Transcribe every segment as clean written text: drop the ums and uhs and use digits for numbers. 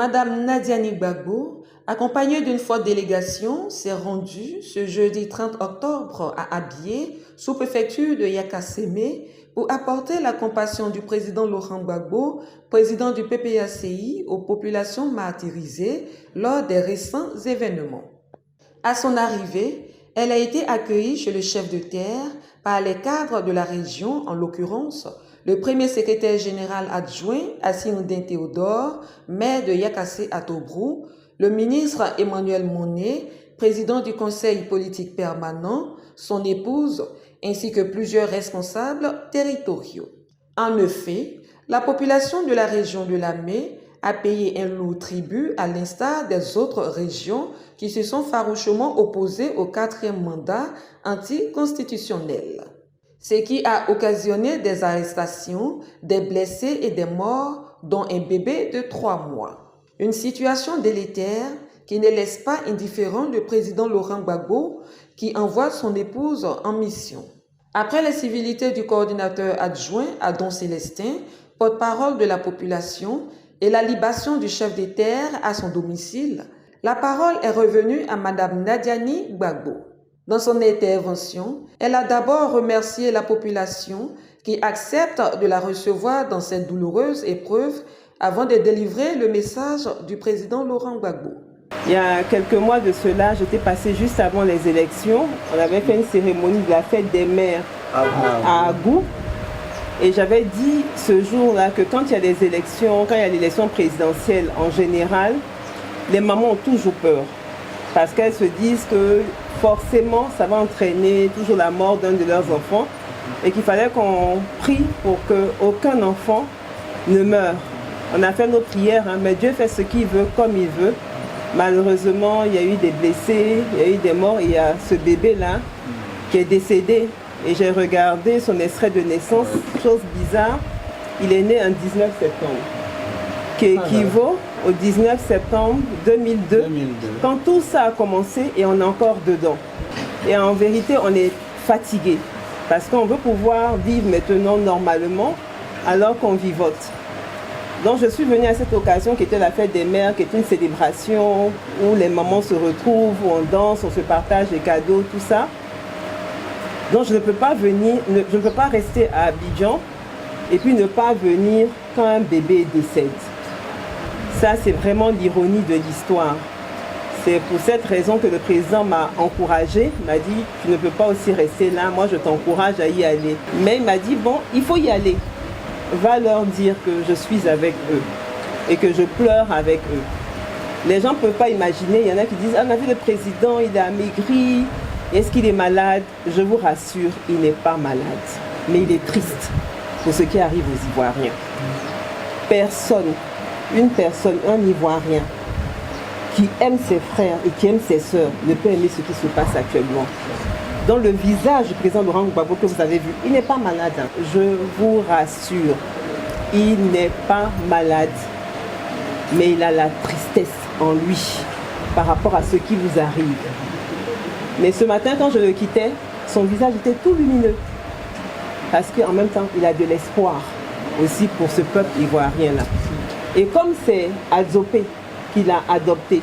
Madame Nadiani Gbagbo, accompagnée d'une forte délégation, s'est rendue ce jeudi 30 octobre à Abyei, sous-préfecture de Yakasseme, pour apporter la compassion du président Laurent Gbagbo, président du PPACI, aux populations martyrisées lors des récents événements. À son arrivée, elle a été accueillie chez le chef de terre par les cadres de la région, en l'occurrence le premier secrétaire général adjoint Assi-Oudin Théodore, maire de Yakassé-Atobrou, le ministre Emmanuel Monet, président du conseil politique permanent, son épouse, ainsi que plusieurs responsables territoriaux. En effet, la population de la région de Lamé a payé un lourd tribut à l'instar des autres régions qui se sont farouchement opposées au 4e mandat anticonstitutionnel. Ce qui a occasionné des arrestations, des blessés et des morts, dont un bébé de 3 mois. Une situation délétère qui ne laisse pas indifférent le président Laurent Gbagbo qui envoie son épouse en mission. Après les civilités du coordinateur adjoint Adon Célestin, porte-parole de la population, et la libation du chef des terres à son domicile, la parole est revenue à Madame Nadiani Gbagbo. Dans son intervention, elle a d'abord remercié la population qui accepte de la recevoir dans cette douloureuse épreuve avant de délivrer le message du président Laurent Gbagbo. Il y a quelques mois de cela, j'étais passée juste avant les élections. On avait fait une cérémonie de la fête des mères à Agou. Et j'avais dit ce jour-là que quand il y a des élections, quand il y a l'élection présidentielle en général, les mamans ont toujours peur. Parce qu'elles se disent que forcément, ça va entraîner toujours la mort d'un de leurs enfants. Et qu'il fallait qu'on prie pour qu'aucun enfant ne meure. On a fait nos prières, mais Dieu fait ce qu'il veut, comme il veut. Malheureusement, il y a eu des blessés, il y a eu des morts. Et il y a ce bébé-là qui est décédé. Et j'ai regardé son extrait de naissance, chose bizarre, il est né un 19 septembre, qui équivaut au 19 septembre 2002, quand tout ça a commencé et on est encore dedans. Et en vérité, on est fatigué, parce qu'on veut pouvoir vivre maintenant normalement, alors qu'on vivote. Donc je suis venue à cette occasion qui était la fête des mères, qui est une célébration où les mamans se retrouvent, où on danse, on se partage des cadeaux, tout ça. Donc je ne peux pas rester à Abidjan et puis ne pas venir quand un bébé décède. Ça, c'est vraiment l'ironie de l'histoire. C'est pour cette raison que le président m'a encouragée, m'a dit « Tu ne peux pas aussi rester là, moi je t'encourage à y aller ». Mais il m'a dit « Bon, il faut y aller. Va leur dire que je suis avec eux et que je pleure avec eux ». Les gens ne peuvent pas imaginer, il y en a qui disent « Ah, on a vu le président, il a amaigri ». Est-ce qu'il est malade? Je vous rassure, il n'est pas malade. Mais il est triste pour ce qui arrive aux Ivoiriens. Personne, un Ivoirien qui aime ses frères et qui aime ses sœurs ne peut aimer ce qui se passe actuellement. Dans le visage du président Laurent Gbagbo que vous avez vu, il n'est pas malade. Je vous rassure, il n'est pas malade. Mais il a la tristesse en lui par rapport à ce qui vous arrive. Mais ce matin, quand je le quittais, son visage était tout lumineux. Parce qu'en même temps, il a de l'espoir aussi pour ce peuple ivoirien-là. Et comme c'est Azopé qu'il a adopté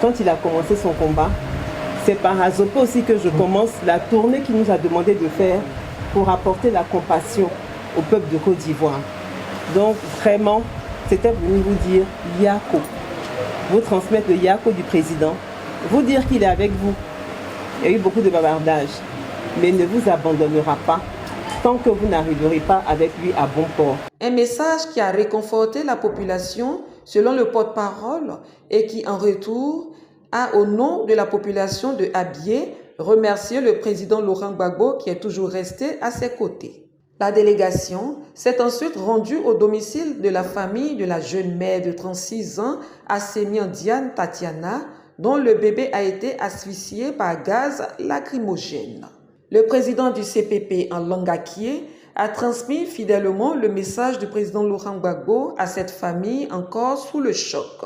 quand il a commencé son combat, c'est par Azopé aussi que je commence la tournée qu'il nous a demandé de faire pour apporter la compassion au peuple de Côte d'Ivoire. Donc vraiment, c'était venu vous dire Yako. Vous transmettre le Yako du président, vous dire qu'il est avec vous. Il y a eu beaucoup de bavardages, mais il ne vous abandonnera pas tant que vous n'arriverez pas avec lui à bon port. Un message qui a réconforté la population selon le porte-parole et qui en retour a, au nom de la population de Abyei, remercié le président Laurent Gbagbo qui est toujours resté à ses côtés. La délégation s'est ensuite rendue au domicile de la famille de la jeune mère de 36 ans, Assemian Diane Tatiana, dont le bébé a été asphyxié par gaz lacrymogène. Le président du CPP en langue akie a transmis fidèlement le message du président Laurent Gbagbo à cette famille encore sous le choc.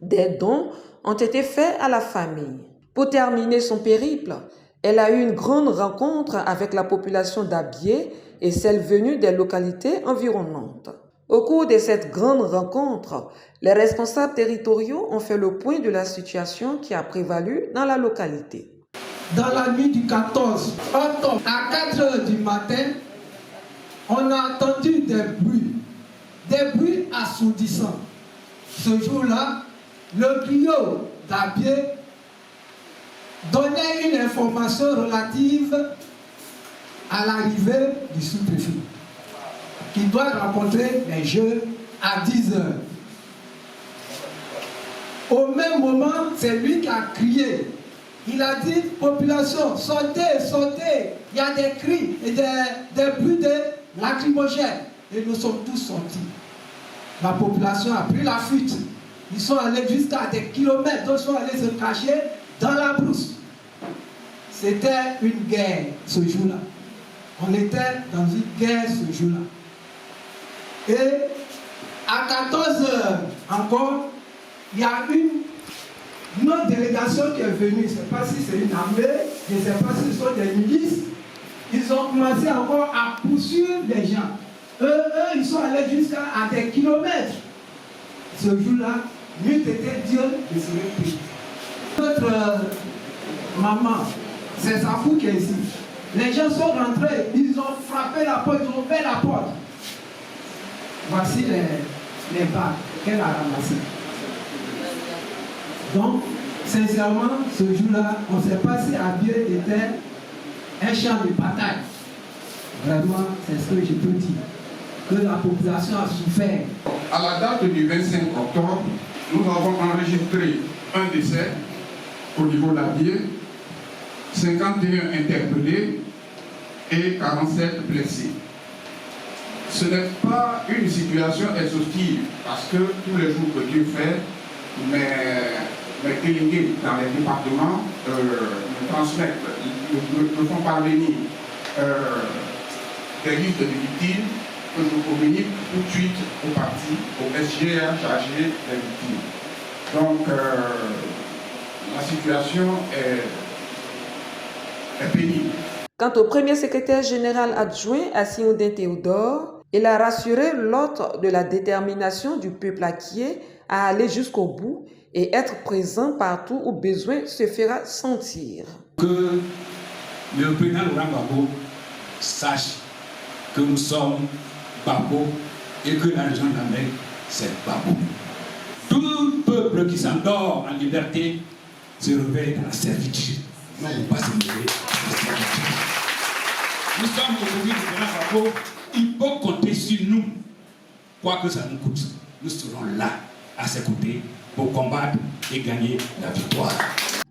Des dons ont été faits à la famille. Pour terminer son périple, elle a eu une grande rencontre avec la population d'Abyei et celle venue des localités environnantes. Au cours de cette grande rencontre, les responsables territoriaux ont fait le point de la situation qui a prévalu dans la localité. Dans la nuit du 14 octobre, à 4 heures du matin, on a entendu des bruits assourdissants. Ce jour-là, le griot d'Abié donnait une information relative à l'arrivée du sous-préfet, qui doit rencontrer les jeux à 10 heures. Au même moment, c'est lui qui a crié. Il a dit, population, sortez, sortez. Il y a des cris et des bruits de lacrymogènes. Et nous sommes tous sortis. La population a pris la fuite. Ils sont allés jusqu'à des kilomètres, d'autres sont allés se cacher dans la brousse. C'était une guerre ce jour-là. On était dans une guerre ce jour-là. Et à 14 heures encore, il y a une autre délégation qui est venue. Je ne sais pas si c'est une armée, je ne sais pas si ce sont des milices. Ils ont commencé encore à poursuivre les gens. Eux, ils sont allés jusqu'à des kilomètres. Ce jour-là, mieux était Dieu de se répéter. Notre maman, c'est sa fou qui est ici. Les gens sont rentrés, ils ont frappé la porte, ils ont ouvert la porte. Voici les bagues qu'elle a ramassées. Donc, sincèrement, ce jour-là, on ne sait pas si Abié était un champ de bataille. Vraiment, c'est ce que je peux dire. Que la population a souffert. À la date du 25 octobre, nous avons enregistré un décès au niveau de l'Abié, 51 interpellés et 47 blessés. Ce n'est pas une situation exhaustive parce que tous les jours que Dieu fait, mes délégués dans les départements me transmettent, me font parvenir des listes de victimes que je communique tout de suite au parti, au SGR chargé des victimes. Donc la situation est pénible. Quant au premier secrétaire général adjoint Assioudin Théodore, il a rassuré l'hôte de la détermination du peuple acquié à aller jusqu'au bout et être présent partout où besoin se fera sentir. Que le président Laurent Gbagbo sache que nous sommes Gbagbo et que l'argent d'Amérique, c'est Gbagbo. Tout peuple qui s'endort en liberté se réveille dans la servitude. Non, on pas se réveiller dans la servitude. Nous sommes aujourd'hui le président Gbagbo, il peut compter sur nous, quoi que ça nous coûte. Nous serons là, à ses côtés, pour combattre et gagner la victoire.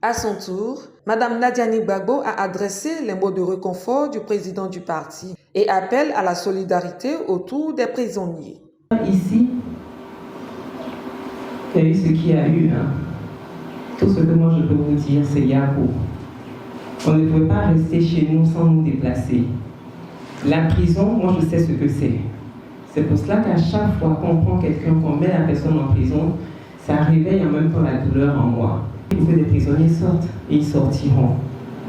À son tour, Mme Nadiani Gbagbo a adressé les mots de réconfort du président du parti et appelle à la solidarité autour des prisonniers. Ici, il y a eu ce qu'il y a eu. Tout ce que moi je peux vous dire, c'est Yabo. On ne peut pas rester chez nous sans nous déplacer. La prison, moi je sais ce que c'est. C'est pour cela qu'à chaque fois qu'on prend quelqu'un, qu'on met la personne en prison, ça réveille en même temps la douleur en moi. Il faut que les prisonniers sortent et ils sortiront.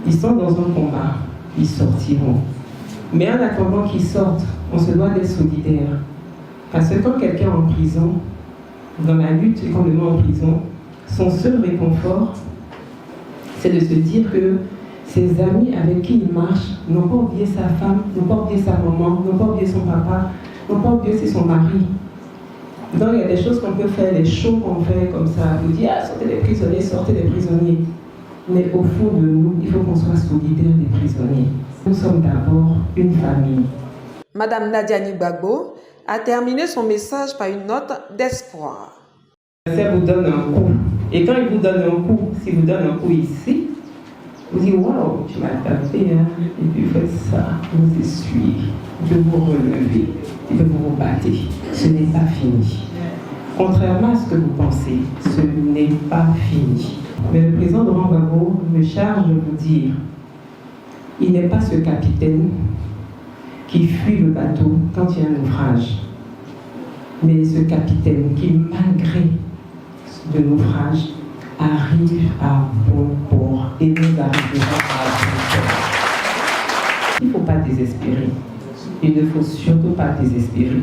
Ils sont dans un combat, ils sortiront. Mais en attendant qu'ils sortent, on se doit d'être solidaires. Parce que quand quelqu'un est en prison, dans la lutte et qu'on le met en prison, son seul réconfort, c'est de se dire que ses amis avec qui il marche n'ont pas oublié sa femme, n'ont pas oublié sa maman, n'ont pas oublié son papa, n'ont pas oublié c'est son mari. Donc il y a des choses qu'on peut faire, des shows qu'on fait comme ça, vous dire sortez les prisonniers, sortez les prisonniers. Mais au fond de nous, il faut qu'on soit solidaires des prisonniers. Nous sommes d'abord une famille. Madame Nadiani Gbagbo a terminé son message par une note d'espoir. Ça vous donne un coup. Et quand il vous donne un coup, s'il vous donne un coup ici, vous dites waouh, tu m'as tapé, hein? Et puis faites ça, vous essuyez, de vous relever, de vous rebattre. Ce n'est pas fini. Contrairement à ce que vous pensez, ce n'est pas fini. Mais le président Laurent Gbagbo me charge de vous dire, il n'est pas ce capitaine qui fuit le bateau quand il y a un naufrage, mais ce capitaine qui, malgré le naufrage, arrive à bon port et nous arriverons à bon port. Il ne faut pas désespérer. Il ne faut surtout pas désespérer.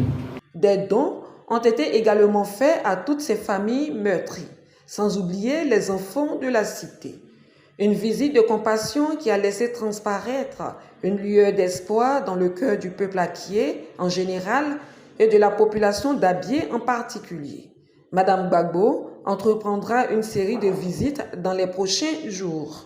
Des dons ont été également faits à toutes ces familles meurtries, sans oublier les enfants de la cité. Une visite de compassion qui a laissé transparaître une lueur d'espoir dans le cœur du peuple akié en général et de la population d'Abyei en particulier. Madame Gbagbo entreprendra une série de visites dans les prochains jours.